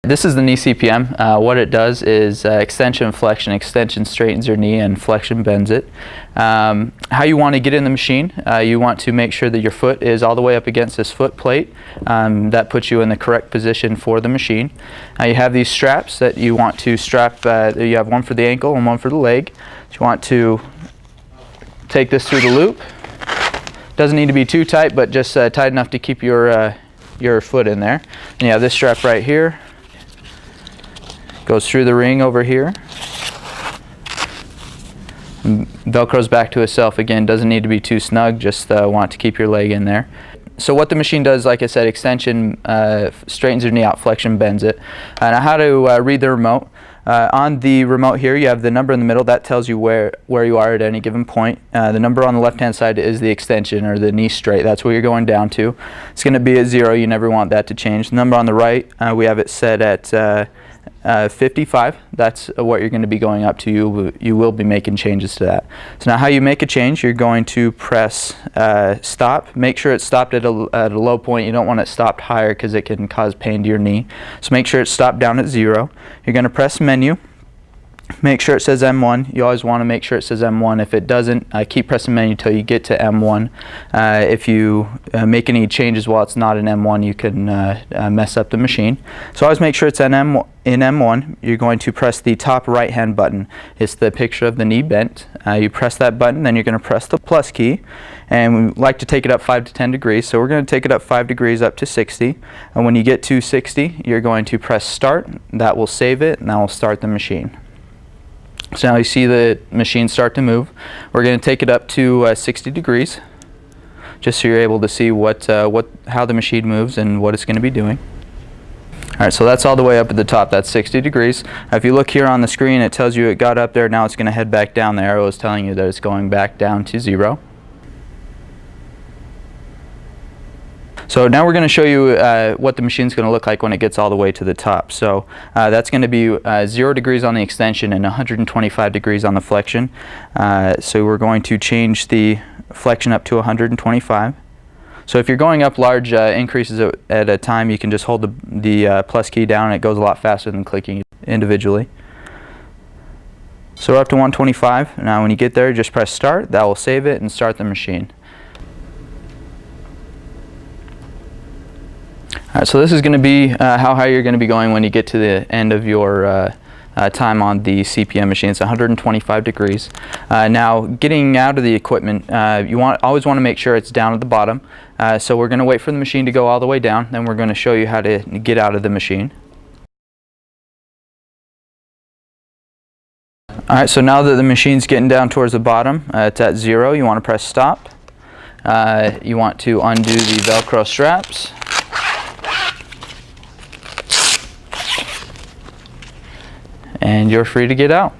This is the knee CPM. What it does is extension and flexion. Extension straightens your knee and flexion bends it. How you want to get in the machine, you want to make sure that your foot is all the way up against this foot plate. That puts you in the correct position for the machine. You have these straps that you want to strap. You have one for the ankle and one for the leg. So you want to take this through the loop. Doesn't need to be too tight, but just tight enough to keep your foot in there. And you have this strap right here. Goes through the ring over here. Velcros back to itself again. Doesn't need to be too snug, just want to keep your leg in there. So what the machine does, like I said, extension straightens your knee out, flexion bends it. Now how to read the remote. On the remote here you have the number in the middle. That tells you where you are at any given point. The number on the left hand side is the extension or the knee straight. That's where you're going down to. It's going to be at 0. You never want that to change. The number on the right, we have it set at 55. That's what you're going to be going up to. You will be making changes to that. So now how you make a change, you're going to press stop. Make sure it's stopped at a low point. You don't want it stopped higher because it can cause pain to your knee. So make sure it's stopped down at 0. You're going to press menu. Make sure it says M1. You always want to make sure it says M1. If it doesn't, keep pressing menu until you get to M1. If you make any changes while it's not in M1, you can mess up the machine. So always make sure it's in M1. You're going to press the top right hand button. It's the picture of the knee bent. You press that button, then you're going to press the plus key. And we like to take it up 5 to 10 degrees. So we're going to take it up 5 degrees up to 60. And when you get to 60, you're going to press start. That will save it, and that will start the machine. So now you see the machine start to move. We're going to take it up to 60 degrees, just so you're able to see how the machine moves and what it's going to be doing. Alright, so that's all the way up at the top. That's 60 degrees. If you look here on the screen, it tells you it got up there. Now it's going to head back down. The arrow is telling you that it's going back down to 0. So now we're going to show you what the machine's going to look like when it gets all the way to the top. So that's going to be 0 degrees on the extension and 125 degrees on the flexion. So we're going to change the flexion up to 125. So if you're going up large increases at a time, you can just hold the plus key down and it goes a lot faster than clicking individually. So we're up to 125. Now when you get there, just press start. That will save it and start the machine. Alright, so this is going to be how high you're going to be going when you get to the end of your time on the CPM machine. It's 125 degrees. Now, getting out of the equipment, you always want to make sure it's down at the bottom. So we're going to wait for the machine to go all the way down, then we're going to show you how to get out of the machine. Alright, so now that the machine's getting down towards the bottom, it's at 0, you want to press stop. You want to undo the Velcro straps. And you're free to get out.